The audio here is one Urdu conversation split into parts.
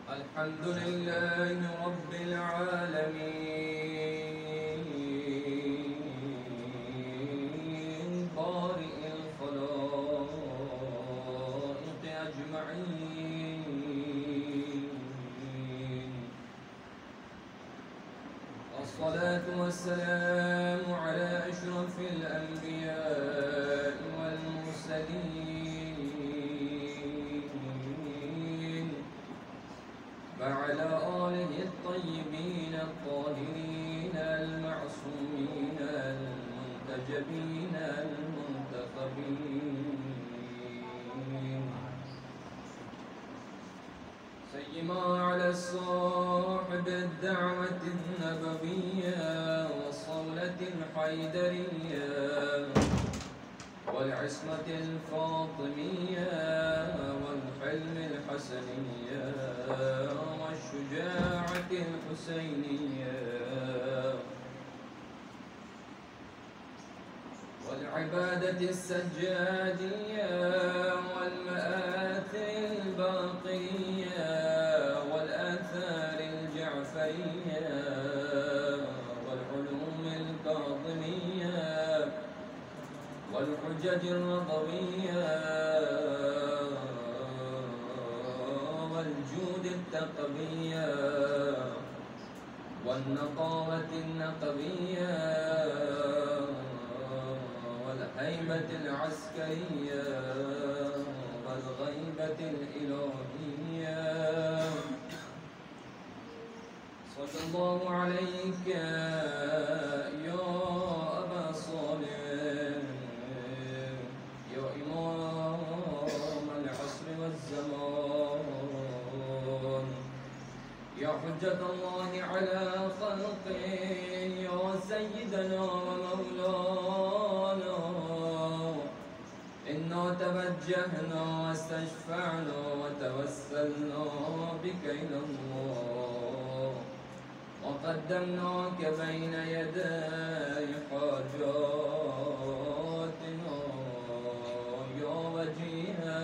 الحمد لله رب العالمين بارئ الخلائق أجمعين. الصلاة والسلام على أشرف الأنبياء والمرسلين وعلى آله الطيبين الطاهرين المعصومين المنتجبين المنتخبين، سيما على صاحب الدعوة النبوية والصولة الحيدرية والعصمة الفاطمية والحلم الحسنية والشجاعة الحسينية والعبادة السجادية والمآثر الباقية والآثار الجعفرية والعلوم الكاظمية والحجج الرضوية والجود التقوية والنقاوة النقوية والهيبة العسكرية والغيبة الإلهية. صلى الله عليك يا أبا صالح يا إمام العصر والزمان يا حجة الله على خلقه يا سيدنا ومولانا. إنا توجهنا واستشفعنا وتوسلنا بك إلى الله وقدمناك بين يدي حاجاتنا يا وجيها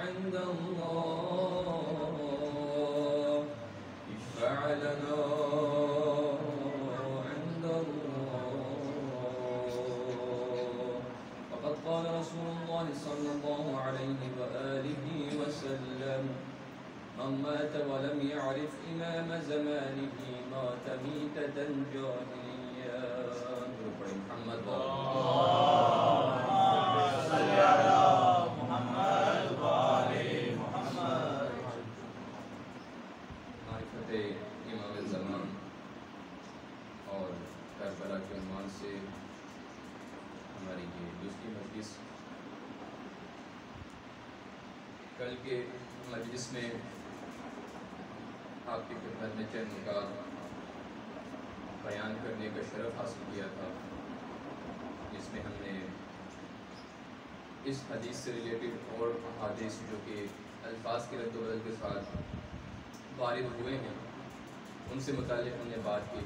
عند الله اشفع لنا عند الله. وقد قال رسول الله صلى الله عليه وآله وسلم: من مات ولم يعرف إمام زمانه مات ميتة جاهلية. محمد صل على محمد وآل محمد. معرفت امام زمان اور کربلا کے عنوان سے ہماری یہ دوسری مجلس. کل کے مجلس میں آپ کی خدمت میں چند نکات بیان کرنے کا شرف حاصل کیا تھا، جس میں ہم نے اس حدیث سے ریلیٹڈ اور احادیث جو کہ الفاظ کے رد و بدل کے ساتھ وارد ہوئے ہیں ان سے متعلق ہم نے بات کی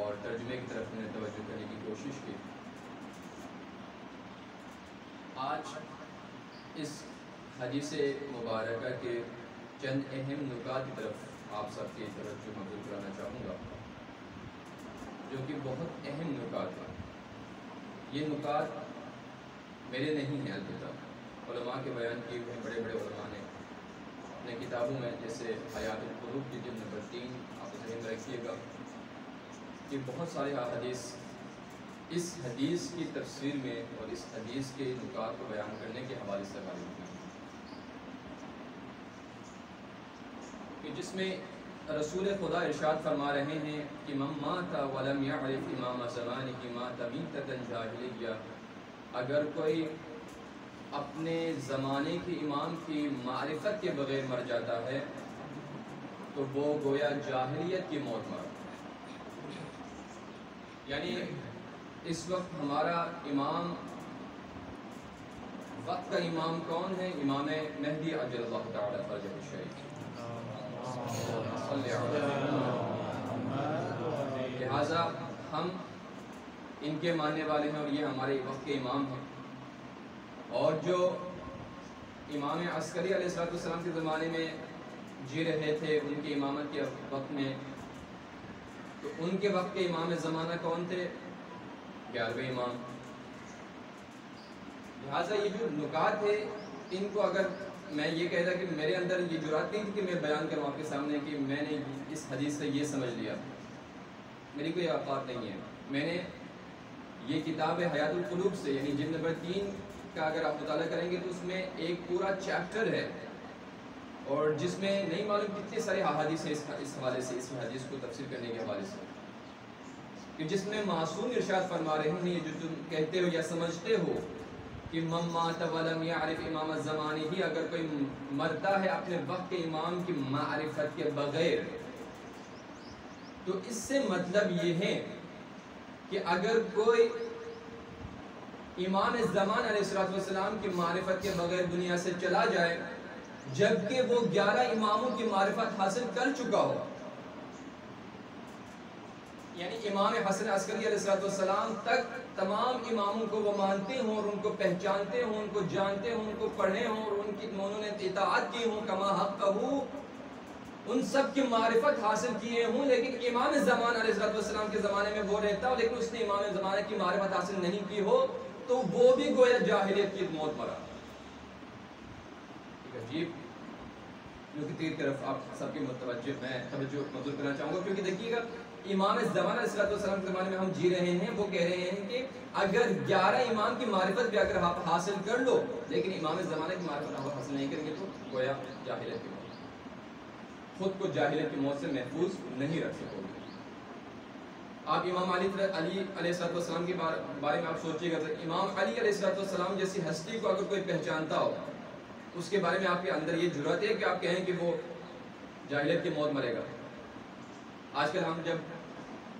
اور ترجمے کی طرف ہم نے توجہ کرنے کی کوشش کی. آج اس حدیث مبارکہ کے چند اہم نکات کی طرف آپ سب کی توجہ مبذول کرانا چاہوں گا، جو کہ بہت اہم نکات ہیں. یہ نکات میرے نہیں ہیں، البتہ علماء کے بیان کیے ہوئے بڑے بڑے علماء نے اپنے کتابوں میں، جیسے حیات القلوب کی جلد نمبر 3 آپ ذہن میں رکھیے گا کہ بہت سارے احادیث اس حدیث کی تفسیر میں اور اس حدیث کے نکات کو بیان کرنے کے حوالے سے غالب ہیں، کہ جس میں رسول خدا ارشاد فرما رہے ہیں کہ من مات ولم يعرف امام زمانہ مات میتۃ جاہلیہ. اگر کوئی اپنے زمانے کے امام کی معرفت کے بغیر مر جاتا ہے تو وہ گویا جاہلیت کی موت مرا. یعنی اس وقت ہمارا امام، وقت کا امام کون ہے؟ امام مہدی عجل اللہ تعالی فرجہ الشریف. لہٰذا ہم ان کے ماننے والے ہیں اور یہ ہمارے وقت کے امام ہیں. اور جو امام عسکری علیہ السلام کے زمانے میں جی رہے تھے، ان کی امامت کے وقت میں، تو ان کے وقت کے امام زمانہ کون تھے؟ 11ویں امام۔ لہٰذا یہ جو نکات ہے ان کو اگر میں یہ کہتا کہ میرے اندر یہ جرات نہیں تھی کہ میں بیان کروں آپ کے سامنے کہ میں نے اس حدیث سے یہ سمجھ لیا، میری کوئی اوقات نہیں ہے۔ میں نے یہ کتاب حیات القلوب سے یعنی جلد نمبر 3 کا اگر آپ مطالعہ کریں گے تو اس میں ایک پورا چیپٹر ہے، اور جس میں نہیں معلوم کتنے سارے احادیث ہیں اس حوالے سے، اس حدیث کو تفسیر کرنے کے حوالے سے، کہ جس میں معصوم ارشاد فرما رہے ہیں، یہ جو تم کہتے ہو یا سمجھتے ہو کہ من مات ولم یعرف امام الزمان ہی، اگر کوئی مرتا ہے اپنے وقت کے امام کی معرفت کے بغیر، تو اس سے مطلب یہ ہے کہ اگر کوئی امام زمان علیہ السلام کی معرفت کے بغیر دنیا سے چلا جائے جبکہ وہ 11 اماموں کی معرفت حاصل کر چکا ہو، یعنی امام حسن عسکری علیہ السلام تک تمام اماموں کو وہ مانتے ہوں اور ان کو پہچانتے ہوں، ان کو جانتے ہوں، ان کو پڑھے ہوں اور انہوں نے اطاعت کی ہوں کما حقہ، ان سب کی معرفت حاصل کیے ہوں، لیکن امام زمان علیہ السلام کے زمانے میں وہ رہتا ہو لیکن اس نے امام زمانہ کی معرفت حاصل نہیں کی ہو، تو وہ بھی گویا جاہلیت کی موت مرا۔ عجیب نکتے کی طرف آپ سب کی توجہ مبذول کرنا چاہوں گا، کیونکہ دیکھیے گا امام زمان علیہ السلام کے زمانے میں ہم جی رہے ہیں، وہ کہہ رہے ہیں کہ اگر 11 امام کی معرفت بھی اگر آپ حاصل کر لو لیکن امام زمانہ کی معرفت آپ حاصل نہیں کریں گے تو گویا جاہلیت کی موت، خود کو جاہلیت کی موت سے محفوظ نہیں رکھ سکو گے۔ آپ امام علی علیہ السلام کے بارے میں آپ سوچیے گا، امام علی علیہ السلام جیسی ہستی کو اگر کوئی پہچانتا ہو، اس کے بارے میں آپ کے اندر یہ جرات ہے کہ آپ کہیں کہ وہ جاہلیت کی موت مرے گا۔ آج کل ہم جب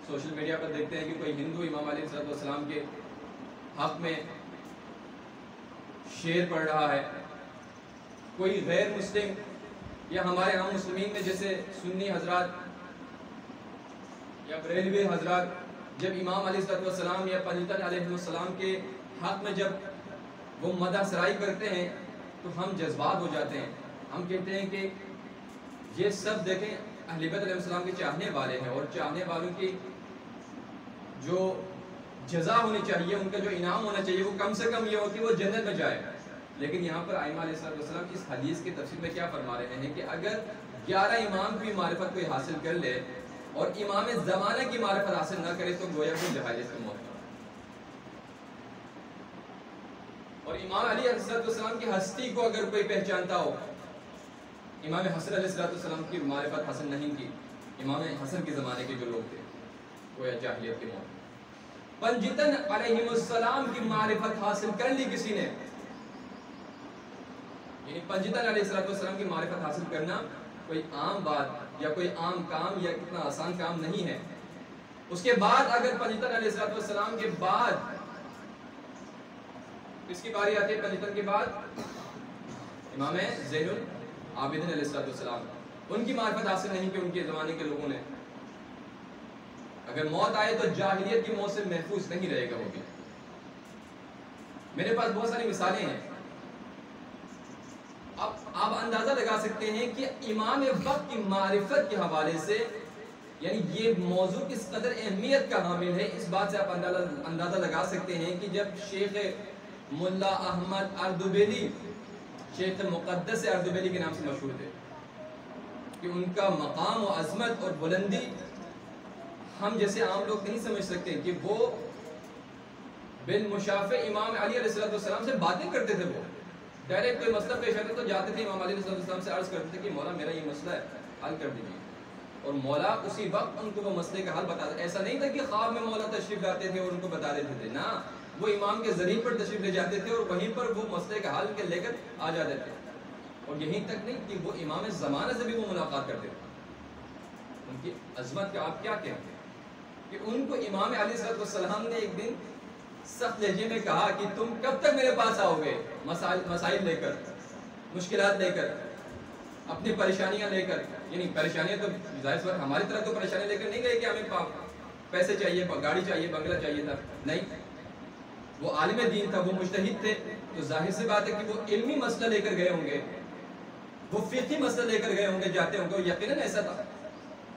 سوشل میڈیا پر دیکھتے ہیں کہ کوئی ہندو امام علیہ السلام کے حق میں شعر پڑھ رہا ہے، کوئی غیر مسلم یا ہمارے ہم مسلمین میں جیسے سنی حضرات یا بریلوی حضرات جب امام علیہ السلام یا پنجتن علیہ السلام کے حق میں جب وہ مدح سرائی کرتے ہیں تو ہم جذبات ہو جاتے ہیں، ہم کہتے ہیں کہ یہ سب دیکھیں اہل بیت علیہ السلام کے چاہنے والے ہیں، اور چاہنے والوں کی جو جزا ہونی چاہیے، ان کا جو انعام ہونا چاہیے وہ کم سے کم یہ ہو کہ وہ جنت میں جائے۔ لیکن یہاں پر ائمہ علیہ السلام اس حدیث کی تفسیر میں کیا فرما رہے ہیں کہ اگر 11 امام کی معرفت کوئی حاصل کر لے اور امام زمانہ کی معرفت حاصل نہ کرے تو گویا کہ جہالت کی موت۔ اور امام علی علیہ السلام کی ہستی کو اگر کوئی پہچانتا ہو، امام حسن علیہ السلام کی معرفت حاصل نہیں کی، امام حسن کے زمانے کے جو لوگ تھے، گویا جاہلیت کی موت۔ پنجتن علیہ السلام کی معرفت حاصل کر لی کسی نے، یعنی پنجتن علیہ السلام کی معرفت حاصل کرنا کوئی عام بات یا کوئی عام کام یا کتنا آسان کام نہیں ہے۔ اس کے بعد اگر پنجتن علیہ السلام کے بعد کس کی باری آتی ہے؟ پنجتن کے بعد امام زین العابدین علیہ السلام، ان کی معرفت حاصل نہیں کی ان کے زمانے کے لوگوں نے، اگر موت آئے تو جاہلیت کی موت سے محفوظ نہیں رہے گا وہ بھی۔ میرے پاس بہت ساری مثالیں ہیں، اب آپ اندازہ لگا سکتے ہیں کہ امام وقت کی معرفت کے حوالے سے یعنی یہ موضوع کس قدر اہمیت کا حامل ہے، اس بات سے آپ اندازہ لگا سکتے ہیں کہ جب شیخ ملا احمد اردبیلی، شیخ مقدس اردبیلی کے نام سے مشہور تھے، کہ ان کا مقام و عظمت اور بلندی ہم جیسے عام لوگ نہیں سمجھ سکتے، کہ وہ بالمشافہ امام علی علیہ السلام سے باتیں کرتے تھے، وہ ڈائریکٹ کوئی مسئلہ پیش آتا تو جاتے تھے امام علی علیہ السلام سے عرض کرتے تھے کہ مولا میرا یہ مسئلہ ہے، حل کر دیجیے، اور مولا اسی وقت ان کو وہ مسئلے کا حل بتا دے۔ ایسا نہیں تھا کہ خواب میں مولا تشریف لاتے تھے اور ان کو بتا دیتے تھے، نہ، وہ امام کے ذریعے پر تشریف لے جاتے تھے اور وہیں پر وہ مسئلے کا حل کے لے کر آ جاتے تھے، اور یہیں تک نہیں کہ وہ امام زمانہ سے بھی وہ ملاقات کرتے تھے۔ ان کی عظمت کا آپ کیا کہیں کہ ان کو امام علیہ السلام نے ایک دن سخت لہجے میں کہا کہ تم کب تک میرے پاس آؤ گے مسائل لے کر، مشکلات لے کر، اپنی پریشانیاں لے کر، یعنی پریشانیاں تو ظاہر سی بات ہماری طرح تو پریشانیاں لے کر نہیں گئے کہ ہمیں پیسے چاہیے، گاڑی چاہیے، بنگلہ چاہیے تھا، نہیں، وہ عالم دین تھا، وہ مجتہد تھے، تو ظاہر سی بات ہے کہ وہ علمی مسئلہ لے کر گئے ہوں گے، وہ فقہی مسئلہ لے کر گئے ہوں گے، جاتے ہوں گے، یقیناً ایسا تھا۔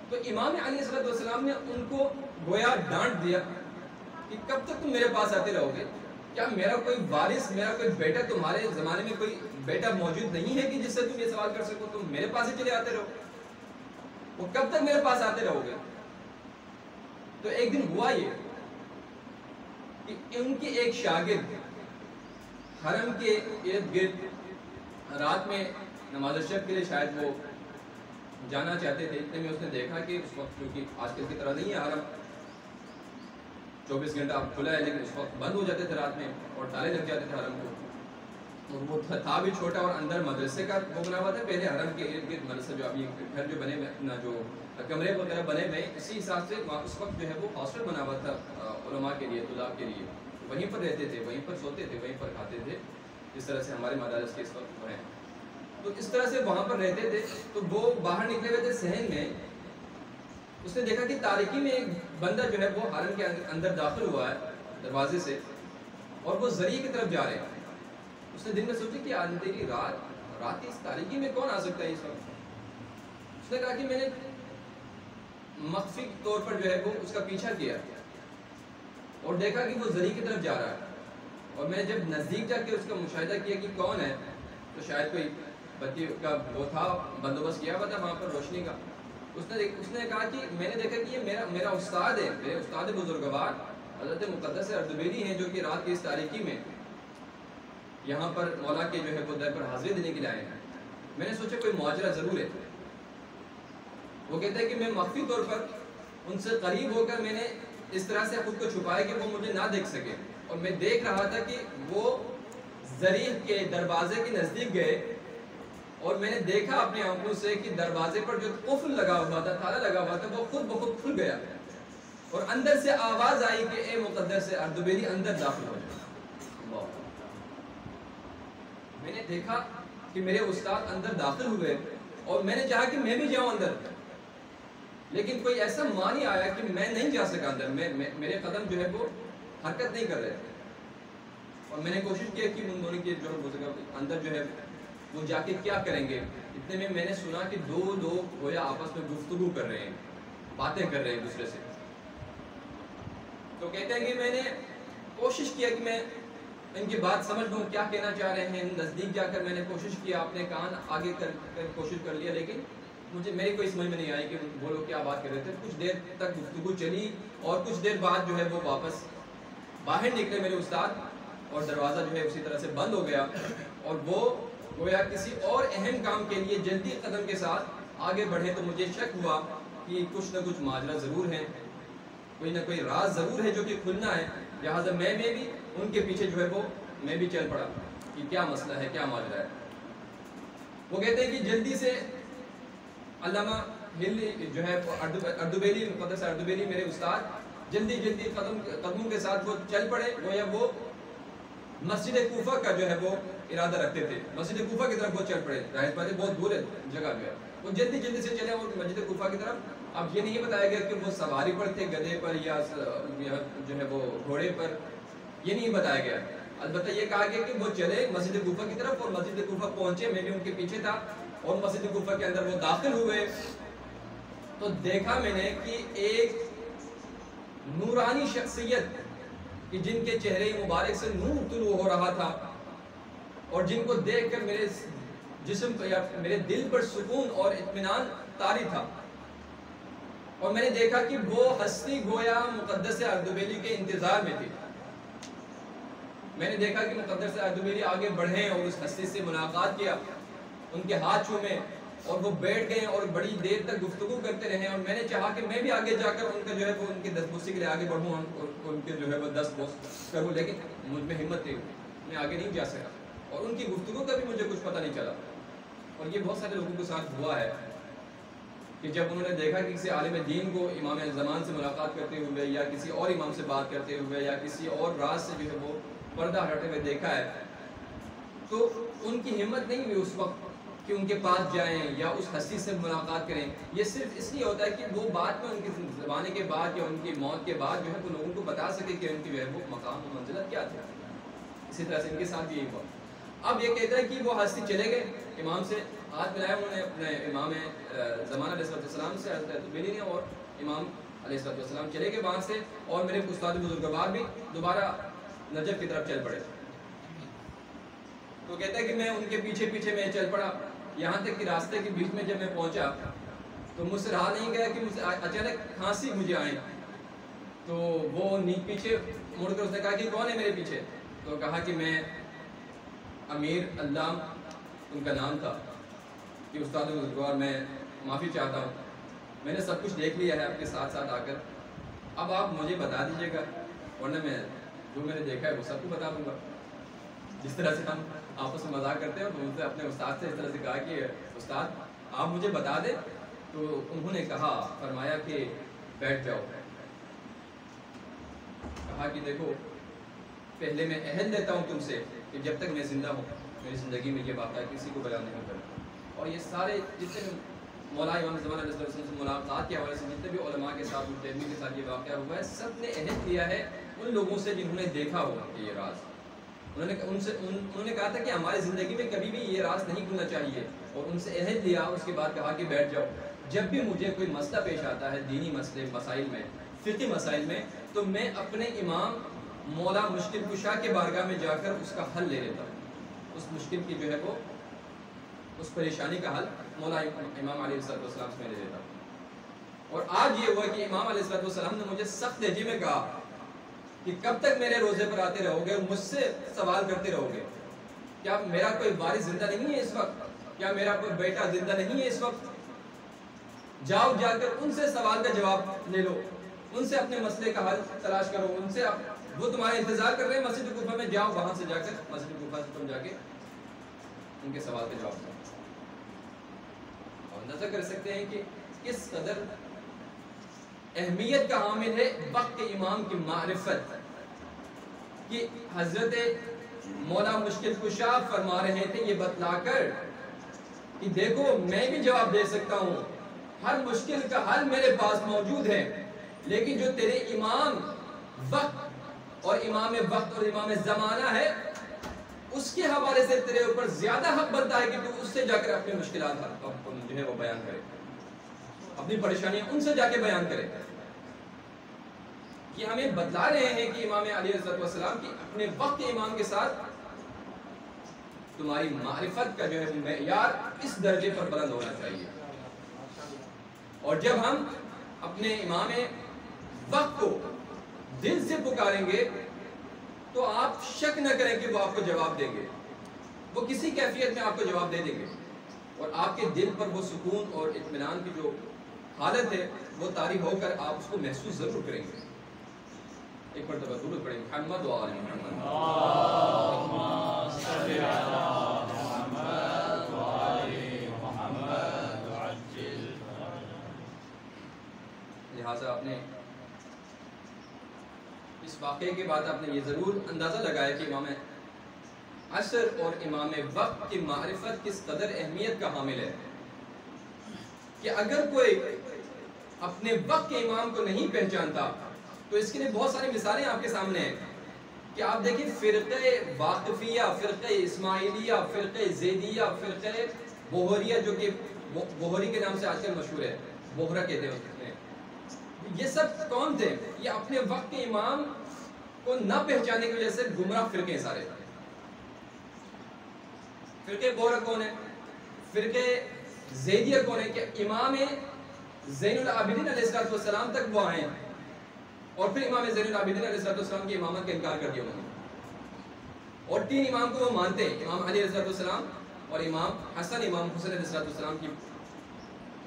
تو امام علیہ السلام نے ان کو گویا ڈانٹ دیا کہ کب تک تم میرے پاس آتے رہو گے؟ کیا میرا کوئی وارث، میرا کوئی بیٹا، تمہارے زمانے میں کوئی بیٹا موجود نہیں ہے کہ جس سے تم یہ سوال کر سکو؟ تم میرے پاس ہی چلے آتے رہو، وہ کب تک میرے پاس آتے رہو گے؟ تو ایک دن ہوا یہ کہ ان کی ایک شاگرد حرم کے ارد گرد رات میں نماز شب کے لیے شاید وہ جانا چاہتے تھے، اتنے میں اس نے دیکھا کہ اس وقت کیونکہ آج کل کی طرح نہیں ہے حرم 24 گھنٹہ کھلا ہے، لیکن اس وقت بند ہو جاتے تھے رات میں اور تالے لگ جاتے تھے حرم کو، اور وہ تھا بھی چھوٹا اور اندر مدرسے کا وہ بنا ہوا تھا، پہلے حرم کے ارد گرد مدرسہ جو ابھی گھر جو بنے ہوئے اپنا جو کمرے وغیرہ بنے ہوئے اسی حساب سے اس وقت جو ہے وہ ہاسٹل بنا ہوا تھا علماء کے لیے، طلاب کے لیے، وہیں پر رہتے تھے، وہیں پر سوتے تھے، وہیں پر کھاتے تھے، جس طرح سے ہمارے مدارس کے اس وقت ہیں، تو اس طرح سے وہاں پر رہتے تھے۔ تو وہ باہر نکلے ہوئے تھے صحن میں، اس نے دیکھا کہ تاریکی میں ایک بندہ جو ہے وہ حرم کے اندر داخل ہوا ہے دروازے سے، اور وہ ذریعے کی طرف جا رہے ہیں۔ اس نے دن میں سوچا کہ آج تیری رات کی اس تاریکی میں کون آ سکتا ہے اس وقت؟ اس نے کہا کہ میں نے مخفی طور پر جو ہے وہ اس کا پیچھا کیا اور دیکھا کہ وہ ذریعے کی طرف جا رہا ہے، اور میں جب نزدیک جا کے اس کا مشاہدہ کیا کہ کون ہے، تو شاید کوئی بتی کا وہ تھا، بندوبست کیا ہوا تھا وہاں پر روشنی کا۔ اس نے کہا کہ میں نے دیکھا کہ یہ میرا استاد ہے، میرے استاد بزرگوار حضرت مقدس اردبیلی ہیں، جو کہ رات کی اس تاریکی میں یہاں پر مولا کے جو ہے وہ در پر حاضری دینے کے لیے آئے ہیں۔ میں نے سوچا کوئی ماجرا ضرور ہے۔ وہ کہتے ہیں کہ میں مخفی طور پر ان سے قریب ہو کر میں نے اس طرح سے خود کو چھپایا کہ وہ مجھے نہ دیکھ سکے، اور میں دیکھ رہا تھا کہ وہ ذریع کے دروازے کے نزدیک گئے، اور میں نے دیکھا اپنی آنکھوں سے کہ دروازے پر جو قفل لگا ہوا تھا، تالا لگا ہوا تھا، وہ خود بخود کھل گیا، اور اندر سے آواز آئی کہ اے مقدس اردبیلی اندر داخل ہو جائے۔ میں نے دیکھا کہ میرے استاد اندر داخل ہوئے، اور میں نے چاہا کہ میں بھی جاؤں اندر، لیکن کوئی ایسا معنی آیا کہ میں نہیں جا سکا اندر، میرے قدم جو ہے وہ حرکت نہیں کر رہے تھے، اور میں نے کوشش کیا کہ ان دونوں کے جو اندر جو ہے وہ جا کے کیا کریں گے۔ اتنے میں نے سنا کہ دو لوگ گویا آپس میں گفتگو کر رہے ہیں، باتیں کر رہے ہیں دوسرے سے۔ تو کہتے ہیں کہ میں نے کوشش کیا کہ میں ان کی بات سمجھ لوں کیا کہنا چاہ رہے ہیں، نزدیک جا کر میں نے کوشش کیا، اپنے کان آگے کر کوشش کر لیا، لیکن میری کوئی سمجھ میں نہیں آئی کہ وہ لوگ کیا بات کر رہے تھے۔ کچھ دیر تک گفتگو چلی، اور کچھ دیر بعد جو ہے وہ واپس باہر نکلے میرے استاد، اور دروازہ جو ہے اسی طرح سے بند ہو گیا، اور وہ گویا کسی اور اہم کام کے لیے جلدی قدم کے ساتھ آگے بڑھے۔ تو مجھے شک ہوا کہ کچھ نہ کچھ ماجرا ضرور ہے، کوئی نہ کوئی راز ضرور ہے جو کہ کھلنا ہے، لہٰذا میں بھی ان کے پیچھے جو ہے وہ میں بھی چل پڑا کہ کیا مسئلہ ہے، کیا ماجرا ہے۔ وہ کہتے ہیں کہ جلدی سے علامہ ہل جو ہے اردبیلی، مقدس اردبیلی میرے استاد، جلدی قدموں کے ساتھ وہ چل پڑے، گویا وہ مسجد کوفہ کا جو ہے وہ ارادہ رکھتے تھے، مسجد کوفہ کی طرف وہ چل پڑے۔ ظاہر بات ہے بہت دور ہے جگہ جو ہے، وہ جلدی سے چلے اور مسجد کوفہ کی طرف۔ اب یہ نہیں بتایا گیا کہ وہ سواری پر تھے، گدھے پر یا جو ہے وہ گھوڑے پر، یہ نہیں بتایا گیا، البتہ یہ کہا گیا کہ وہ چلے مسجد کوفہ کی طرف، اور مسجد کوفہ پہنچے، میں بھی ان کے پیچھے تھا، اور مسجد کوفہ کے اندر وہ داخل ہوئے۔ تو دیکھا میں نے کہ ایک نورانی شخصیت کہ جن کے چہرے مبارک سے نور طلوع ہو رہا تھا، اور جن کو دیکھ کر میرے جسم پر یا میرے دل پر سکون اور اطمینان طاری تھا، اور میں نے دیکھا کہ وہ ہستی گویا مقدس اردبیلی کے انتظار میں تھی۔ میں نے دیکھا کہ مقدس اردبیلی آگے بڑھے اور اس ہستی سے ملاقات کیا، ان کے ہاتھ چھومے، اور وہ بیٹھ گئے اور بڑی دیر تک گفتگو کرتے رہے، اور میں نے چاہا کہ میں بھی آگے جا کر ان کا جو ہے وہ ان کی دستبوسی کے لیے آگے بڑھوں اور ان کے جو ہے وہ دستبوس کروں، لیکن مجھ میں ہمت تھی، میں آگے نہیں جا سکا، اور ان کی گفتگو کا بھی مجھے کچھ پتہ نہیں چلا۔ اور یہ بہت سارے لوگوں کے ساتھ ہوا ہے کہ جب انہوں نے دیکھا کہ کسی عالم دین کو امام زمان سے ملاقات کرتے ہوئے، یا کسی اور امام سے بات کرتے ہوئے، یا کسی اور راز سے جو ہے وہ پردہ ہٹے ہوئے دیکھا ہے، تو ان کی ہمت نہیں ہوئی اس وقت کہ ان کے پاس جائیں یا اس ہستی سے ملاقات کریں، یہ صرف اس لیے ہوتا ہے کہ وہ بعد میں ان کی زمانے کے بعد یا ان کی موت کے بعد جو ہے وہ لوگوں کو بتا سکے کہ ان کی جو ہے وہ مقام و منزلت کیا تھا۔ اسی طرح سے ان کے ساتھ بھی یہی ہوا۔ اب یہ کہتا ہے کہ وہ ہستی چلے گئے، امام سے ہاتھ ملایا انہوں نے اپنے امام زمانہ علیہ السلام سے، حضرت بلی نے، اور امام علیہ السلام چلے گئے وہاں سے، اور میرے استاد بزرگوار بھی دوبارہ نجف کی طرف چل پڑے۔ تو کہتا ہے کہ میں ان کے پیچھے پیچھے میں چل پڑا، یہاں تک کہ راستے کے بیچ میں جب میں پہنچا تو مجھ سے رہا نہیں گیا کہ مجھے اچانک کھانسی مجھے آئی، تو وہ پیچھے مڑ کر اس نے کہا کہ کون ہے میرے پیچھے؟ تو کہا کہ میں امیر علام ان کا نام تھا کہ استاد بزرگوار میں معافی چاہتا ہوں، میں نے سب کچھ دیکھ لیا ہے آپ کے ساتھ ساتھ آ کر، اب آپ مجھے بتا دیجیے گا ورنہ میں جو میں نے دیکھا ہے وہ سب کو بتا دوں گا۔ جس طرح سے ہم آپس میں مذاق کرتے ہیں، تو ان سے اپنے استاد سے اس طرح سے کہا کہ استاد آپ مجھے بتا دیں، تو انہوں نے کہا، فرمایا کہ بیٹھ جاؤ۔ کہا کہ دیکھو پہلے میں عہد لیتا ہوں تم سے کہ جب تک میں زندہ ہوں میری زندگی میں یہ واقعہ کسی کو بیان نہیں کرتا، اور یہ سارے جتنے مولا امام زمانہ علیہ السلام سے ملاقات کے حوالے سے جتنے بھی علماء کے ساتھ مجتہدین کے ساتھ یہ واقعہ ہوا ہے، سب نے عہد لیا ہے ان لوگوں سے جنہوں نے دیکھا ہوگا کہ یہ راز، انہوں نے کہا تھا کہ ہماری زندگی میں کبھی بھی یہ راز نہیں کھلنا چاہیے، اور ان سے عہد لیا، اس کے بعد کہا کہ بیٹھ جاؤ، جب بھی مجھے کوئی مسئلہ پیش آتا ہے دینی مسئلے مسائل میں، فقہی مسائل میں، تو میں اپنے امام مولا مشکل کشا کے بارگاہ میں جا کر اس کا حل لے لیتا ہوں، اس مشکل کی جو ہے وہ اس پریشانی کا حل مولا امام علیہ السلام سے میں لے لیتا ہوں۔ اور آج یہ ہوا کہ امام علیہ السلام نے مجھے سخت لہجے میں کہا کہ کب تک میرے روزے پر آتے رہو گے اور مجھ سے سوال کرتے رہو گے؟ کیا میرا کوئی وارث زندہ نہیں ہے اس وقت؟ کیا میرا کوئی بیٹا زندہ نہیں ہے اس وقت؟ جاؤ جا کر ان سے سوال کا جواب لے لو، ان سے اپنے مسئلے کا حل تلاش کرو، ان سے وہ تمہارا انتظار کر رہے ہیں مسجد کوفہ میں، جاؤ وہاں سے جا کر مسجد کوفہ سے تم جا کے ان کے سوال کا جواب دو۔ اور اندازہ کر سکتے ہیں کہ کس قدر اہمیت کا حامل ہے وقت امام کی معرفت، کہ حضرت مولا مشکل کشا فرما رہے تھے یہ بتلا کر کہ دیکھو میں بھی جواب دے سکتا ہوں، ہر مشکل کا حل میرے پاس موجود ہے، لیکن جو تیرے امام وقت اور امام وقت اور امام زمانہ ہے اس کے حوالے سے تیرے اوپر زیادہ حق بنتا ہے کہ تو اس سے جا کر اپنے مشکلات جو ہے وہ بیان کرے، اپنی پریشانیاں ان سے جا کے بیان کرے۔ یہ ہمیں بتلا رہے ہیں کہ امام علیہ السلام کی اپنے وقت امام کے ساتھ تمہاری معرفت کا جو ہے معیار اس درجے پر بلند ہونا چاہیے، اور جب ہم اپنے امام وقت کو دل سے پکاریں گے تو آپ شک نہ کریں کہ وہ آپ کو جواب دیں گے، وہ کسی کیفیت میں آپ کو جواب دے دیں گے، اور آپ کے دل پر وہ سکون اور اطمینان کی جو حالت ہے وہ طاری ہو کر آپ اس کو محسوس ضرور کریں گے۔ ایک مرتبہ درود پڑھیں محمد و آل محمد، اللہم صلی علی محمد و آل محمد وعجل۔ لہٰذا آپ نے اس واقعے کے بعد آپ نے یہ ضرور اندازہ لگایا کہ امام عصر اور امام وقت کی معرفت کس قدر اہمیت کا حامل ہے، کہ اگر کوئی اپنے وقت کے امام کو نہیں پہچانتا تو اس کے لیے بہت ساری مثالیں آپ کے سامنے ہیں، کہ آپ دیکھیں فرقہ واقفیہ، فرقہ اسماعیلیہ، فرقہ زیدیہ، فرقہ بوہریہ، جو کہ بوہری کے نام سے آج کل مشہور ہے، بوہرہ کہتے ہیں، یہ سب کون تھے؟ یہ اپنے وقت کے امام کو نہ پہچانے کی وجہ سے گمراہ فرقے سارے۔ فرقہ بوہرہ کون ہے؟ فرقہ زیدیہ کون ہے؟ کہ امام زین العابدین علیہ السلام تک وہ آئے اور پھر امام زین العابدین علیہ السلام کی امامت کا انکار کر دیا انہوں نے، اور تین امام کو وہ مانتے ہیں، امام علی علیہ السلام اور امام حسن، امام حسین علیہ السلام کی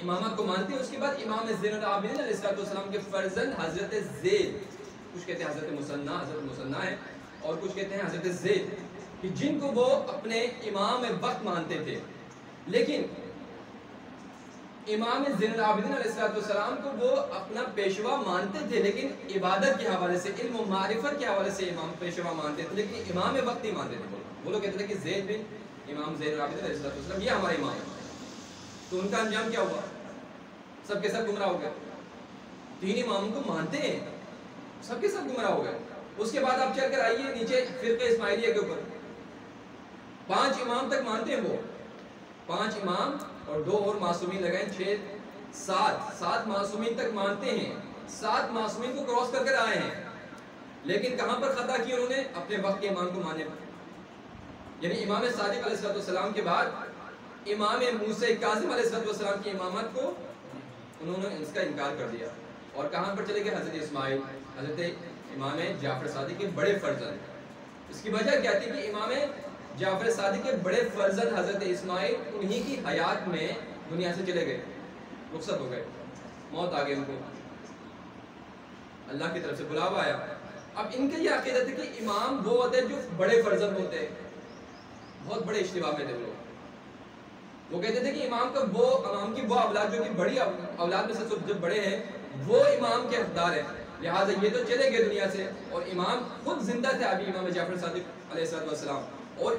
امامت کو مانتے ہیں۔ اس کے بعد امام زین العابدین علیہ السلام کے فرزند حضرت زید، کچھ کہتے ہیں حضرت مسنہ ہے، اور کچھ کہتے ہیں حضرت زید، کہ جن کو وہ اپنے امام وقت مانتے تھے، لیکن امام زین العابدین علیہ السلام کو وہ اپنا پیشوا مانتے تھے، لیکن عبادت کے حوالے سے، علم و معرفت کے حوالے سے امام پیشوا مانتے تھے، لیکن امام وقت نہیں مانتے تھے۔ وہ لوگ کہتے تھے کہ زید بن امام زین العابدین علیہ السلام یہ ہمارے امام ہیں، تو ان کا انجام کیا ہوا؟ سب کے سب گمراہ ہو گئے. 3 اماموں کو مانتے ہیں، سب کے سب گمراہ ہو گئے. اس کے بعد آپ چل کر آئیے نیچے فرقہ اسماعیلیہ کے اوپر، 5 امام تک مانتے ہیں وہ، 5 امام اور 2 اور معصومین لگائیں، 6 7 معصومین تک مانتے ہیں. 7 معصومین کو کراس کر آئے ہیں، لیکن کہاں پر خطا کی انہوں نے؟ اپنے وقت کے امام کو ماننے پر. یعنی امام صادق علیہ السلام کے بعد امام موسیٰ کاظم علیہ السلام کی امامت کو انہوں نے اس کا انکار کر دیا. اور کہاں پر چلے گئے؟ حضرت اسماعیل، حضرت امام جعفر صادق کے بڑے فرزند. اس کی وجہ کیا تھی کہ امام جعفر صادق کے بڑے فرزند حضرت اسماعیل انہی کی حیات میں دنیا سے چلے گئے، رخصت ہو گئے، موت آ گئی ان کو، اللہ کی طرف سے بلاوا آیا. اب ان کے یہ عقیدہ تھا کہ امام وہ ہوتے ہیں جو بڑے فرزند ہوتے ہیں. بہت بڑے اجتماع میں تھے وہ کہتے تھے کہ امام کی وہ اولاد جو کہ بڑی اولاد میں سے جو بڑے ہیں وہ امام کے حقدار ہیں، لہٰذا یہ تو چلے گئے دنیا سے. اور امام خود زندہ تھے ابھی، امام جعفر صادق علیہ السلام، اور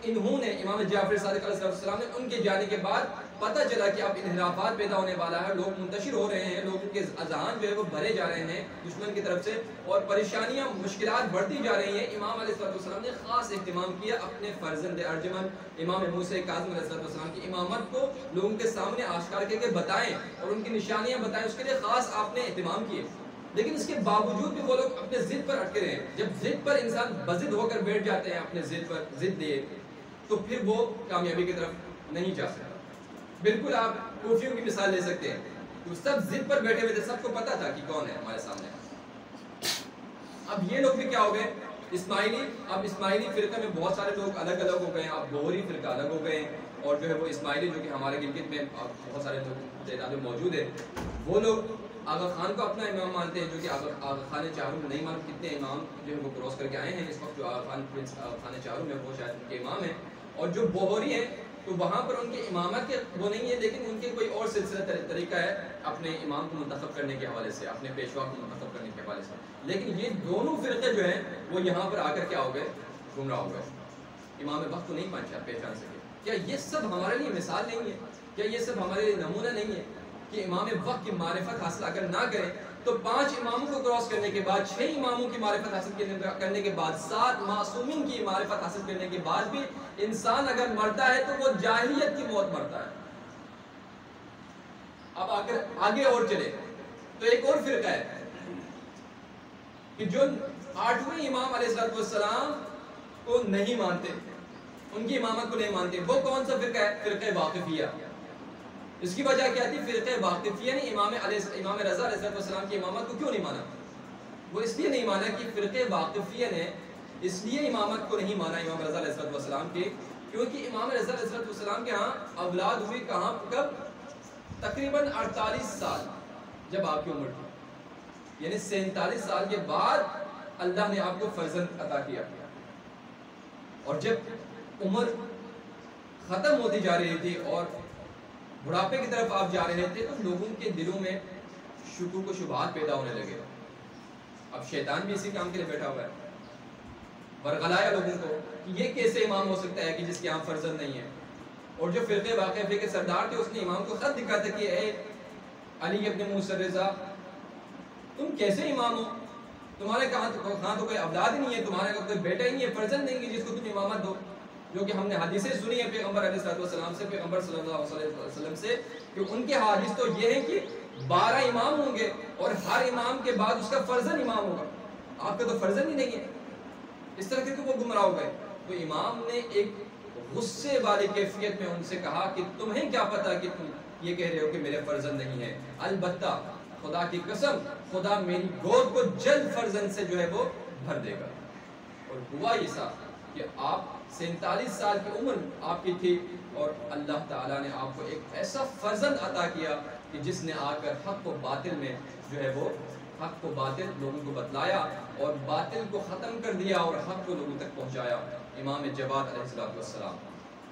انہوں نے امام جعفر صادق علیہ السلام نے ان کے جانے کے بعد پتہ چلا کہ اب انحرافات پیدا ہونے والا ہے، لوگ منتشر ہو رہے ہیں، لوگوں کے اذہان جو ہے وہ بھرے جا رہے ہیں دشمن کی طرف سے، اور پریشانیاں مشکلات بڑھتی جا رہی ہیں. امام علیہ السلام نے خاص اہتمام کیا اپنے فرزند ارجمند امام موسیٰ کاظم علیہ السلام کی امامت کو لوگوں کے سامنے آشکار کر کے بتائیں اور ان کی نشانیاں بتائیں، اس کے لیے خاص آپ نے اہتمام کیے. لیکن اس کے باوجود بھی وہ لوگ اپنے ضد پر اٹکے رہے. جب ضد پر انسان بضد ہو کر بیٹھ جاتے ہیں اپنے ضد پر ضد دیے تو پھر وہ کامیابی کی طرف نہیں جا سکتا. بالکل آپ کوفیوں کی مثال لے سکتے ہیں، تو سب ضد پر بیٹھے ہوئے تھے، سب کو پتا تھا کہ کون ہے ہمارے سامنے. اب یہ لوگ بھی کیا ہو گئے؟ اسماعیلی. اب اسماعیلی فرقہ میں بہت سارے لوگ الگ الگ ہو گئے. اب گوہری فرقہ الگ ہو گئے، اور جو ہے وہ اسماعیلی جو کہ ہمارے گلگت میں بہت سارے لوگ تعداد میں موجود ہیں، وہ لوگ آغا خان کو اپنا امام مانتے ہیں، جو کہ آغا خان چاروں میں نہیں معلوم کتنے امام جو ہے وہ کراس کر کے آئے ہیں اس وقت. جو آغا خان چاروں میں وہ شاید ان کے امام ہیں. اور جو بوہری ہیں تو وہاں پر ان کے امامت کے وہ نہیں ہے، لیکن ان کے کوئی اور سلسلہ طریقہ ہے اپنے امام کو منتخب کرنے کے حوالے سے، اپنے پیشوا کو منتخب کرنے کے حوالے سے. لیکن یہ دونوں فرقے جو ہیں وہ یہاں پر آ کر کیا ہو گئے؟ گمراہ ہو گئے. امام وقت کو نہیں پہچان سکے. کیا یہ سب ہمارے لیے مثال نہیں ہے؟ کیا یہ سب ہمارے لیے نمونہ نہیں ہے کہ امام وقت کی معرفت حاصل اگر نہ کریں تو 5 اماموں کو کراس کرنے کے بعد، 6 اماموں کی معرفت حاصل کرنے کے بعد، 7 معصومین کی معرفت حاصل کرنے کے بعد بھی انسان اگر مرتا ہے تو وہ جاہلیت کی موت مرتا ہے. اب آگے اور چلے تو ایک اور فرقہ ہے کہ جو 8ویں امام علیہ السلام کو نہیں مانتے، ان کی امامت کو نہیں مانتے. وہ کون سا فرقہ ہے؟ فرقہ واقفیہ. اس کی وجہ کیا تھی؟ فرقہ واقفیہ نے امام رضا علیہ السلام کی امامت کو کیوں نہیں مانا؟ وہ اس لیے نہیں مانا کہ فرقہ واقفیہ نے اس لیے امامت کو نہیں مانا امام رضا علیہ السلام کی، کیونکہ امام رضا علیہ السلام کے ہاں اولاد ہوئی کہاں؟ کب؟ تقریباً 48 سال جب آپ کی عمر تھی، یعنی 47 سال کے بعد اللہ نے آپ کو فرزند عطا کیا. اور جب عمر ختم ہوتی جا رہی تھی اور بڑھاپے کی طرف آپ جا رہے تھے تو لوگوں کے دلوں میں شکوک و شبہات پیدا ہونے لگے. اب شیطان بھی اسی کام کے لیے بیٹھا ہوا ہے، ورغلایا لوگوں کو کہ یہ کیسے امام ہو سکتا ہے کہ جس کے یہاں فرزند نہیں ہے. اور جو فرقہ واقفیہ کے سردار تھے اس نے امام کو خط لکھا تھا کہ اے علی ابن موسیٰ رضا، تم کیسے امام ہو؟ تمہارے کہاں تو کوئی اولاد ہی نہیں ہے، تمہارے کوئی بیٹا ہی نہیں ہے، فرزند نہیں ہے جس کو تم امامت دو. جو کہ ہم نے حدیثیں سنی ہیں پیغمبر علیہ السلام سے، پیغمبر صلی اللہ علیہ وسلم سے، کہ ان کے حدیث تو یہ ہے کہ 12 امام ہوں گے اور ہر امام کے بعد اس کا فرزند امام ہوگا. آپ کا تو فرزند ہی نہیں ہے. اس طرح کہ وہ گمراہ ہو گئے. تو امام نے ایک غصے والی کیفیت میں ان سے کہا کہ تمہیں کیا پتا کہ تم یہ کہہ رہے ہو کہ میرے فرزند نہیں ہے؟ البتہ خدا کی قسم خدا میری گود کو جلد فرزند سے جو ہے وہ بھر دے گا. اور ہوا یہ سا کہ آپ 47 سال کی عمر آپ کی تھی اور اللہ تعالیٰ نے آپ کو ایک ایسا فرزند عطا کیا کہ جس نے آ کر حق و باطل میں جو ہے وہ حق و باطل لوگوں کو بتلایا اور باطل کو ختم کر دیا اور حق کو لوگوں تک پہنچایا. امام جواد علیہ السلام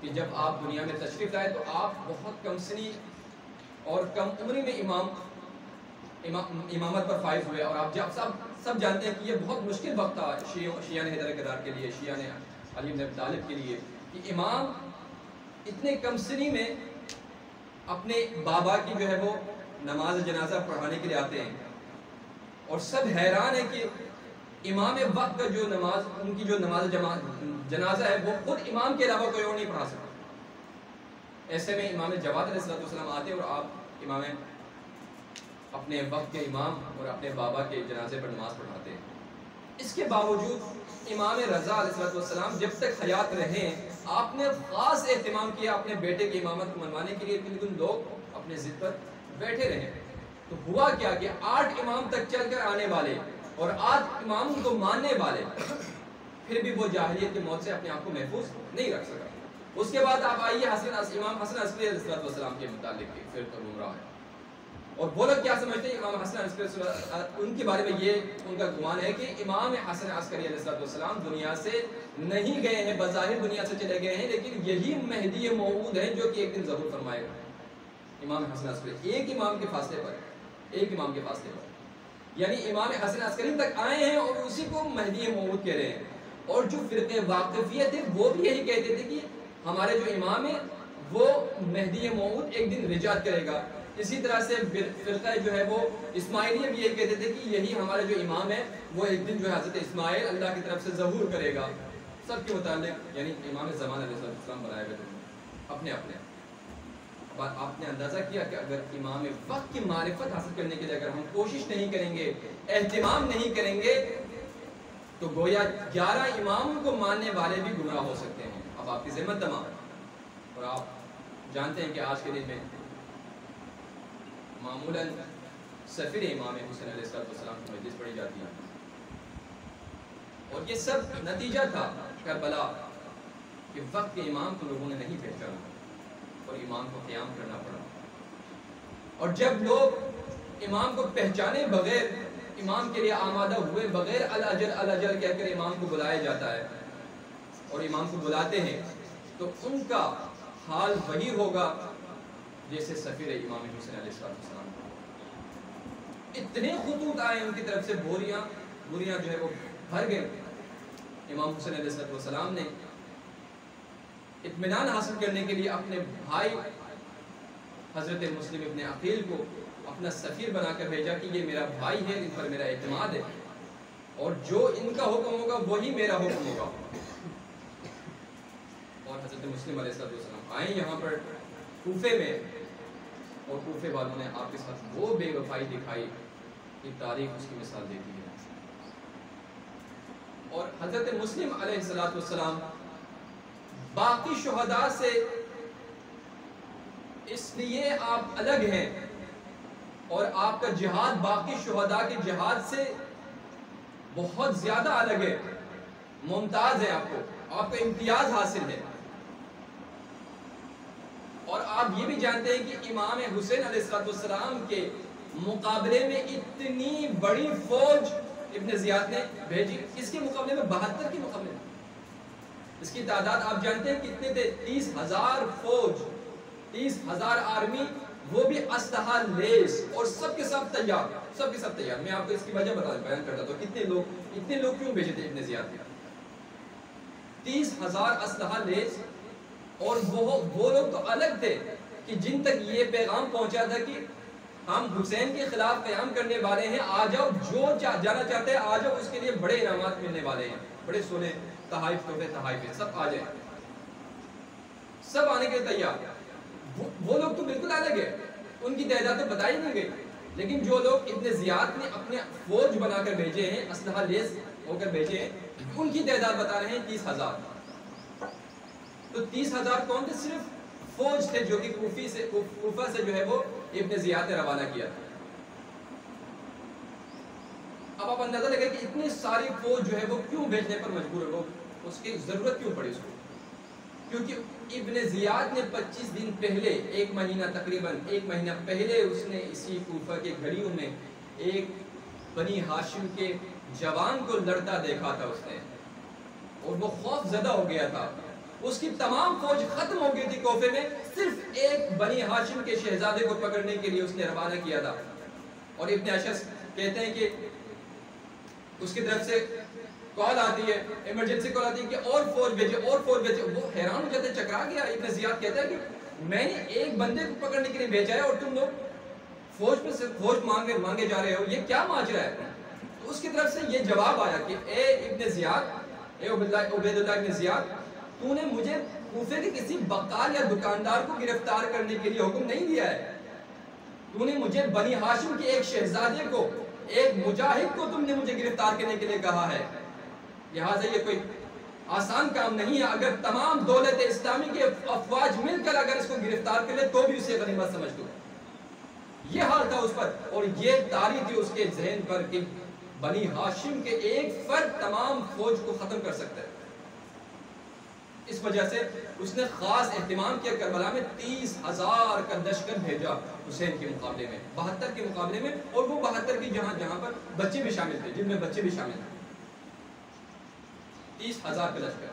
کہ جب آپ دنیا میں تشریف لائے تو آپ بہت کم سنی اور کم عمری میں امامت پر فائز ہوئے. اور آپ سب جانتے ہیں کہ یہ بہت مشکل وقت تھا شیعہ حیدر کردار کے لیے، شیعہ علی بن ابی طالب کے لیے، کہ امام اتنے کم سنی میں اپنے بابا کی جو ہے وہ نماز جنازہ پڑھانے کے لیے آتے ہیں، اور سب حیران ہے کہ امام وقت کا جو نماز، ان کی جو نماز جنازہ ہے وہ خود امام کے علاوہ کوئی اور نہیں پڑھا سکتا۔ ایسے میں امام جواد علیہ السلام آتے اور آپ امام اپنے وقت کے امام اور اپنے بابا کے جنازے پر نماز پڑھاتے ہیں۔ اس کے باوجود امام رضا علیہ السلام جب تک حیات رہے آپ نے خاص اہتمام کیا اپنے بیٹے کی امامت کو منوانے کے لیے، لیکن لوگ اپنے ضد پر بیٹھے رہے۔ تو ہوا کیا کہ 8 امام تک چل کر آنے والے اور 8 امام کو ماننے والے، پھر بھی وہ جاہلیت کی موت سے اپنے آپ کو محفوظ نہیں رکھ سکا۔ اس کے بعد آپ آئیے امام حسن عسکری علیہ السلام کے متعلق پھر گمراہ ہے، اور وہ لوگ کیا سمجھتے ہیں امام حسن عسکری، ان کے بارے میں یہ ان کا گمان ہے کہ امام حسن عسکری علیہ السلام دنیا سے نہیں گئے ہیں، بظاہر دنیا سے چلے گئے ہیں، لیکن یہی مہدی موعود ہیں جو کہ ایک دن ظہور فرمائے گا۔ امام حسن عسکری ایک امام کے فاصلے پر، ایک امام کے فاصلے پر، یعنی امام حسن عسکری تک آئے ہیں اور اسی کو مہدی موعود کہہ رہے ہیں۔ اور جو فرقہ واقفیت ہے وہ بھی یہی کہتے تھے کہ ہمارے جو امام ہے وہ مہدی موعود ایک دن رجعت کرے گا۔ اسی طرح سے فرقہ جو ہے وہ اسماعیلیہ بھی یہی کہتے تھے کہ یہی ہمارا جو امام ہے وہ ایک دن جو ہے حضرت اسماعیل اللہ کی طرف سے ظہور کرے گا۔ سب کے متعلق یعنی امام زمان علیہ السلام بنائے گئے اپنے اپنے۔ آپ نے اندازہ کیا کہ اگر امام وقت کی معرفت حاصل کرنے کے لیے اگر ہم کوشش نہیں کریں گے، اہتمام نہیں کریں گے، تو گویا 11 اماموں کو ماننے والے بھی گمراہ ہو سکتے ہیں۔ اب آپ کی ذمہ تمام، اور آپ جانتے ہیں کہ آج کے دن میں معمولاً سفیر امام حسین علیہ السلام کی مجلس پڑھی جاتی ہے، اور یہ سب نتیجہ تھا کربلا کہ وقت کے امام کو لوگوں نے نہیں پہچانا اور امام کو قیام کرنا پڑا۔ اور جب لوگ امام کو پہچانے بغیر، امام کے لیے آمادہ ہوئے بغیر الاجل الاجل کہہ کر امام کو بلایا جاتا ہے اور امام کو بلاتے ہیں، تو ان کا حال وہی ہوگا جیسے سفیر امام حسین علیہ السلام۔ اتنے خطوط آئے ان کی طرف سے، بوریاں جو ہے وہ بھر گئے۔ امام حسین علیہ السلام نے اطمینان حاصل کرنے کے لیے اپنے بھائی حضرت مسلم ابن عقیل کو اپنا سفیر بنا کر بھیجا کہ یہ میرا بھائی ہے، ان پر میرا اعتماد ہے، اور جو ان کا حکم ہوگا وہی میرا حکم ہوگا۔ اور حضرت مسلم علیہ السلام آئے یہاں پر کوفے میں، اور کوفے والوں نے آپ کے ساتھ وہ بے وفائی دکھائی کہ تاریخ اس کی مثال دیتی ہے۔ اور حضرت مسلم علیہ السلام باقی شہداء سے اس لیے آپ الگ ہیں، اور آپ کا جہاد باقی شہداء کے جہاد سے بہت زیادہ الگ ہے، ممتاز ہے، آپ کو امتیاز حاصل ہے۔ اور آپ یہ بھی جانتے ہیں کہ امام حسین علیہ السلام کے مقابلے میں اتنی بڑی فوج ابن زیاد نے بھیجی، اس کے مقابلے میں 72 کے مقابلے میں اس کی تعداد آپ جانتے ہیں کتنے تھے؟ 30,000 فوج، 30,000 آرمی، وہ بھی اسلحہ لیس، اور سب کے سب تیار۔ میں آپ کو اس کی وجہ بیان کرتا ہوں، اتنے لوگ کیوں بھیجے تھے ابن زیاد نے؟ 30,000 اسلحہ لیس، اور وہ لوگ تو الگ تھے کہ جن تک یہ پیغام پہنچا تھا کہ ہم حسین کے خلاف قیام کرنے والے ہیں، آ جاؤ، جو جانا چاہتے ہیں آ جاؤ، اس کے لیے بڑے انعامات ملنے والے ہیں، بڑے سونے تحائف تحائف، سب آ جائیں، سب آنے کے تیار۔ وہ لوگ تو بالکل الگ ہے، ان کی تعداد تو بتائی نہیں گئی، لیکن جو لوگ ابن زیاد نے اپنے فوج بنا کر بھیجے ہیں، اسلحہ لیس ہو کر بھیجے ہیں، ان کی تعداد بتا رہے ہیں 30,000۔ تو 30,000 کون تھے؟ صرف فوج تھے جو کہ کوفہ سے جو ہے وہ ابن زیاد نے روانہ کیا تھا۔ اب آپ اندازہ لگائیں کہ اتنی ساری فوج جو ہے وہ کیوں بھیجنے پر مجبور ہو، اس کی ضرورت کیوں پڑی اس کو؟ کیونکہ ابن زیاد نے 25 دن پہلے، ایک مہینہ تقریباً 1 مہینہ پہلے، اس نے اسی کوفہ کے گھڑیوں میں ایک بنی ہاشم کے جوان کو لڑتا دیکھا تھا اس نے، اور وہ خوف زدہ ہو گیا تھا۔ اس کی تمام فوج ختم ہو گئی تھی کوفے میں، صرف ایک بنی ہاشم کے شہزادے کو پکڑنے کے لیے اس نے روانہ کیا تھا۔ اور ابن اشعث کہتے ہیں کہ اس کی طرف سے کال آتی ہے، ایمرجنسی کال آتی ہے کہ اور فوج بھیجے، اور فوج بھیجے. وہ حیران ہو جاتے، چکرا گیا. ابن زیاد کہتا ہے کہ میں نے ایک بندے کو پکڑنے کے لیے بھیجا ہے اور تم لوگ فوج پہ فوج مانگے جا رہے ہو، یہ کیا ماجرا ہے؟ تو اس کی طرف سے یہ جواب آیا کہ اے ابن زیاد، اے عبید اللہ ابن زیاد، تو نے مجھے کوفے کے کسی بقال یا دکاندار کو گرفتار کرنے کے لیے حکم نہیں دیا ہے. تو نے مجھے بنی ہاشم کے ایک شہزادے کو، ایک مجاہد کو تم نے مجھے گرفتار کرنے کے لیے کہا ہے. لہٰذا یہ کوئی آسان کام نہیں ہے. اگر تمام دولت اسلامی کے افواج مل کر اگر اس کو گرفتار کر لے تو بھی اسے غنیمت سمجھ دو. یہ حال تھا اس پر، اور یہ تاری تھی اس کے ذہن پر کہ بنی ہاشم کے ایک فرد تمام فوج کو ختم کر سکتا ہے. اس وجہ سے اس نے خاص اہتمام کیا، کربلا میں 30,000 کا لشکر بھیجا حسین کے مقابلے میں، 72 کے مقابلے میں، اور وہ 72 کی جہاں پر بچے بھی شامل تھے، جن میں بچے بھی شامل تھے. 30,000 کا لشکر.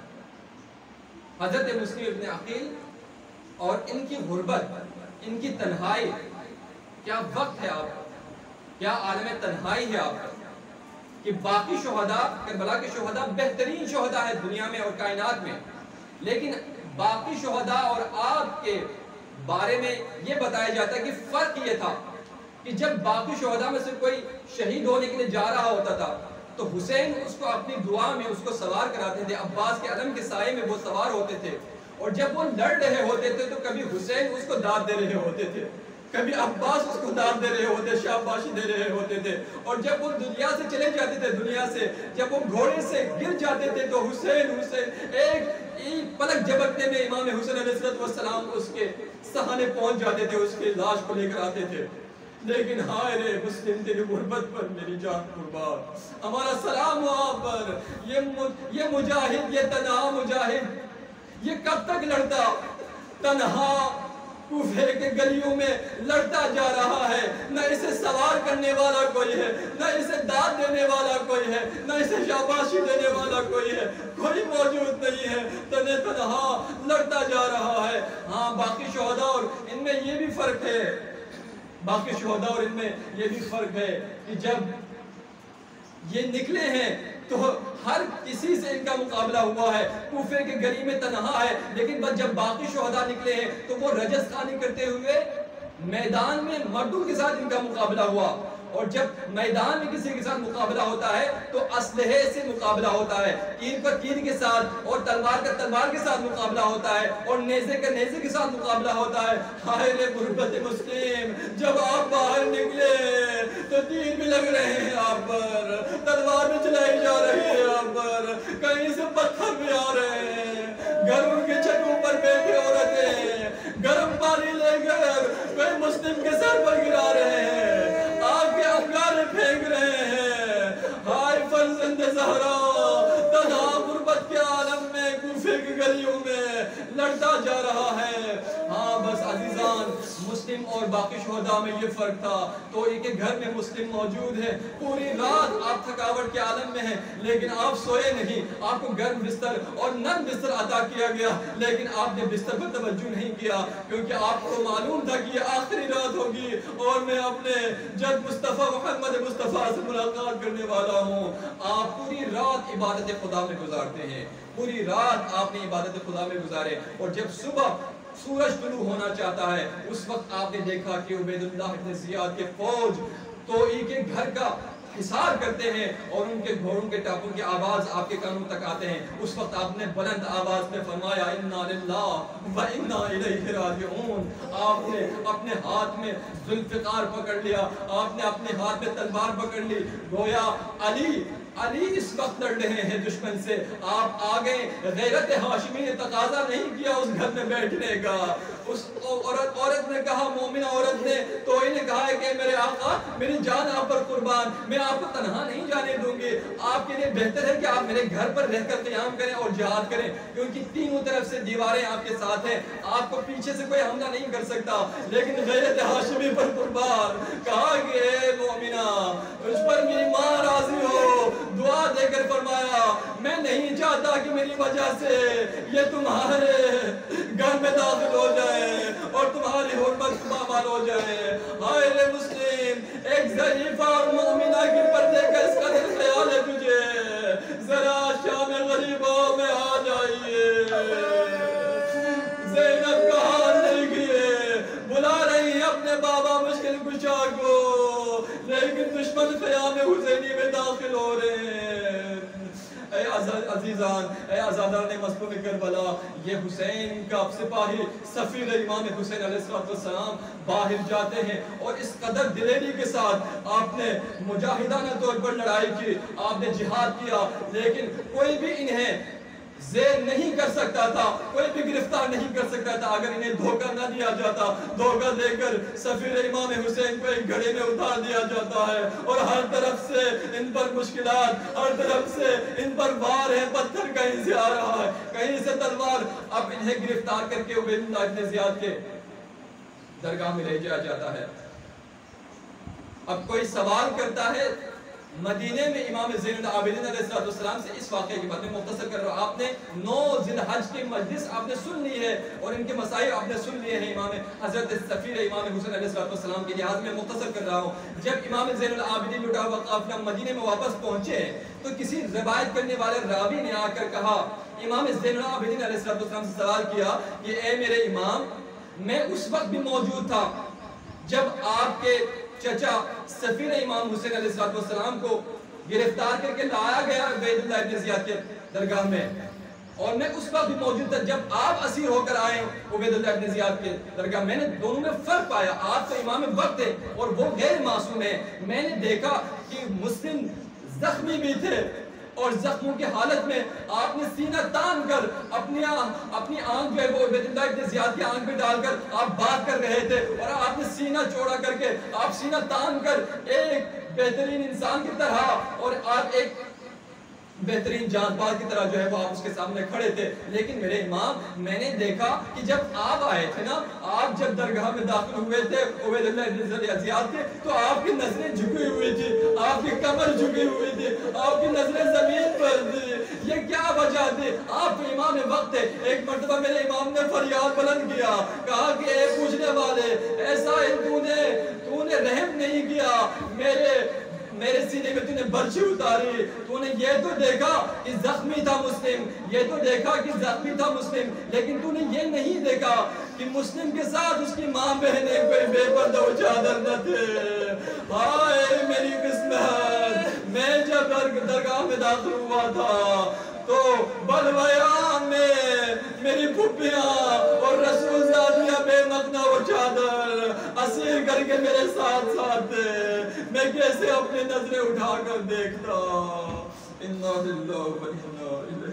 حضرت مسلم ابن عقیل اور ان کی غربت، ان کی تنہائی، کیا وقت ہے آپ کا، کیا عالم تنہائی ہے آپ کا کہ باقی شہداء، کربلا کے شہداء بہترین شہداء ہیں دنیا میں اور کائنات میں، لیکن باقی شہداء اور آپ کے بارے میں یہ بتایا جاتا ہے کہ فرق یہ تھا کہ جب باقی شہداء میں سے کوئی شہید ہونے کے لیے جا رہا ہوتا تھا تو حسین اس کو اپنی دعا میں اس کو سوار کراتے تھے، عباس کے علم کے سائے میں وہ سوار ہوتے تھے، اور جب وہ لڑ رہے ہوتے تھے تو کبھی حسین اس کو داد دے رہے ہوتے تھے، کبھی عباس اس کو داد دے رہے ہوتے، شاباشی دے رہے ہوتے تھے. اور جب وہ دنیا سے چلے جاتے تھے، دنیا سے جب وہ گھوڑے سے گر جاتے تھے تو حسین ایک پلک جھپکنے میں امام حسین علیہ السلام اس کے سہانے پہنچ جاتے تھے، اس کے لاش کو لے کر آتے تھے. لیکن ہائے رے مسلم تیری غربت پر میری جان قربان، ہمارا سلام ہو آپ پر. یہ مجاہد، یہ تنہا مجاہد، یہ کب تک لڑتا؟ تنہا کوفے کے گلیوں میں لڑتا جا رہا ہے. نہ اسے سوار کرنے والا کوئی ہے، نہ اسے داد دینے والا کوئی ہے، نہ اسے شاباشی دینے والا کوئی ہے، کوئی موجود نہیں ہے. تنہا لڑتا جا رہا ہے. ہاں باقی شہداء اور ان میں یہ بھی فرق ہے، باقی شہداء اور ان میں یہ بھی فرق ہے کہ جب یہ نکلے ہیں تو ہر کسی سے ان کا مقابلہ ہوا ہے. کوفے کے گلی میں تنہا ہے، لیکن بس جب باقی شہداء نکلے ہیں تو وہ رجس خوانی کرتے ہوئے میدان میں مردوں کے ساتھ ان کا مقابلہ ہوا. اور جب میدان میں کسی کے ساتھ مقابلہ ہوتا ہے تو اسلحے سے مقابلہ ہوتا ہے، تیر پر تیر کے ساتھ، اور تلوار کا تلوار کے ساتھ مقابلہ ہوتا ہے، اور نیزے کا نیزے کے ساتھ مقابلہ ہوتا ہے. ہائے رے غربت مسلم، جب آپ باہر نکلے تو تیر بھی لگ رہے ہیں آپ پر، تلوار بھی چلائی جا رہی ہے آپ پر، کہیں سے پتھر بھی آ رہے ہیں. گھروں کے چھتوں پر بیٹھے عورتیں گرم پانی لے کر کوئی مسلم کے سر پر گرا رہے ہیں، آگ کے انگارے پھینک رہے ہیں. ہائے فرزند زہرا، تنہا غربت کے عالم میں کوفے کی گلیوں میں لڑتا جا رہا ہے. ہاں بس عزیزان، مسلم اور باقی شہداء میں یہ فرق تھا. تو ایک گھر میں مسلم موجود ہے، پوری رات آپ تھکاوٹ کے عالم میں ہیں، لیکن آپ سوئے نہیں. آپ کو گرم بستر اور نرم بستر عطا کیا گیا، لیکن آپ نے بستر پر توجہ نہیں کیا، کیونکہ آپ کو معلوم تھا کہ یہ آخری رات ہوگی اور میں اپنے جد مصطفیٰ محمد مصطفیٰ سے ملاقات کرنے والا ہوں. آپ پوری رات عبادت خدا میں گزارتے ہیں، پوری رات آپ نے عبادت خدا میں گزارے. اور جب صبح سورج طلوع ہونا چاہتا ہے اس وقت آپ نے دیکھا کہ عبید اللہ ابن زیاد کے فوج تو ایک ایک گھر کا حصار کرتے ہیں اور ان کے گھوڑوں کے ٹاپوں کی آواز آپ کے کانوں تک آتے ہیں. اس وقت آپ نے بلند آواز میں فرمایا انا للہ و انا الیہ راجعون. آپ نے اپنے ہاتھ میں ذوالفقار پکڑ لیا، آپ نے اپنے ہاتھ میں تلوار پکڑ لی، گویا علی اس وقت لڑ رہے ہیں دشمن سے. آپ آگے، غیرت ہاشمی نے تقاضا نہیں کیا اس گھر میں بیٹھنے کا. اس عورت نے کہا، مومنہ عورت نے تو انہیں کہا ہے کہ میرے آقا، میری جان آپ پر قربان، میں آپ کو تنہا نہیں جانے دوں گی. آپ کے لیے بہتر ہے کہ آپ میرے گھر پر رہ کر قیام کریں اور جہاد کریں، کیونکہ تینوں طرف سے دیواریں آپ کے ساتھ ہیں، آپ کو پیچھے سے کوئی حملہ نہیں کر سکتا. لیکن غیرت ہاشمی پر قربان، کہا کہ اے مومنہ، اس پر میری ماں راضی ہو. دعا دے کر فرمایا میں نہیں چاہتا کہ میری وجہ سے یہ تمہارے گھر میں داخل ہو جائے اور تمہاری حرمت پامال ہو جائے. ہائے رے مسلم، ایک ضعیفہ اور مومنہ کی پردے کا اس کا دل خیال ہے تجھے دشمن خیام حسینی میں داخل ہو رہے ہیں۔ اے عزیزان، اے آزادان مظلوم کربلا، یہ حسین کا سپاہی سفیر امام حسین علیہ السلام باہر جاتے ہیں اور اس قدر دلیری کے ساتھ آپ نے مجاہدانہ طور پر لڑائی کی، آپ نے جہاد کیا، لیکن کوئی بھی انہیں زیر نہیں کر سکتا تھا، کوئی بھی گرفتار نہیں کر سکتا تھا اگر انہیں دھوکہ نہ دیا جاتا۔ دھوکہ دے کر سفیر امام حسین کو ایک گھڑے میں اتار دیا جاتا ہے اور ہر طرف سے ان پر مشکلات، ہر طرف سے ان پر وار ہے، پتھر کہیں سے آ رہا ہے، کہیں سے تلوار۔ اب انہیں گرفتار کر کے عبید اللہ ابن زیاد کے درگاہ میں لے جایا جاتا ہے۔ اب کوئی سوال کرتا ہے مدینے میں امام زین العابدین علیہ السلام سے اس واقعے کی بات میں مختصر کر رہا ہوں۔ آپ نے 9 ذی الحج کی مجلس آپ نے سن لی ہے اور ان کے مسائل آپ نے سن لیے ہیں امام حضرت سفیر امام حسین علیہ السلام کے لحاظ میں مختصر کر رہا ہوں۔ جب امام زین العابدین لٹا ہوا قافلہ مدینے میں واپس پہنچے تو کسی روایت کرنے والے راوی نے آ کر کہا، امام زین العابدین علیہ السلام سے سوال کیا کہ اے میرے امام، میں اس وقت بھی موجود تھا جب آپ کے چچا سفیر امام حسین علیہ السلام کو گرفتار کر کے لایا گیا عبید اللہ ابن زیاد کے درگاہ میں، اور میں اس وقت بھی موجود تھا جب آپ اسیر ہو کر آئے عبید اللہ ابن زیاد کے درگاہ۔ میں نے دونوں میں فرق پایا، آپ تو امام وقت تھے اور وہ غیر معصوم ہے۔ میں نے دیکھا کہ مسلم زخمی بھی تھے اور زخموں کی حالت میں آپ نے سینہ تان کر اپنی آنکھ جو ہے وہ عبید اللہ ابن زیاد کی آنکھ پہ ڈال کر آپ بات کر رہے تھے، اور آپ نے سینہ چوڑا کر کے، آپ سینہ تان کر ایک بہترین انسان کی طرح اور آپ ایک بہترین جان باز کی طرح جو ہے وہ آپ اس کے سامنے کھڑے تھے۔ لیکن میرے امام، میں نے دیکھا کہ جب آپ آئے تھے نا، آپ جب درگاہ میں داخل ہوئے تھے عبید اللہ ابن زیاد کے، تو آپ کی نظریں جھکی ہوئی تھی، آپ کی کمر جھکی ہوئی تھی، آپ کی نظریں زمین پر تھی۔ یہ کیا وجہ تھی؟ آپ تو امام وقت تھے۔ ایک مرتبہ میرے امام نے فریاد بلند کیا، کہا کہ اے پوچھنے والے، ایسا تو نے رحم نہیں کیا، میرے سینے میں تو نے برچی اتاری، تو نے یہ تو دیکھا کہ زخمی تھا مسلم، یہ تو دیکھا کہ زخمی تھا مسلم، لیکن تو نے یہ نہیں دیکھا کہ مسلم کے ساتھ اس کی ماں بہنیں کوئی بے پردہ و چادر نہ تھے۔ ہائے میری قسمت، میں جب درگاہ میں داخل ہوا تھا تو بلویان میں میری پھپھیاں اور رسول زادیاں بے مقنا و چادر اسیر کر کے میرے ساتھ تھے۔ میں کیسے اپنے نظریں اٹھا کر دیکھتا؟ اِنَّا لِلَّهِ وَإِنَّا إِلَيْهِ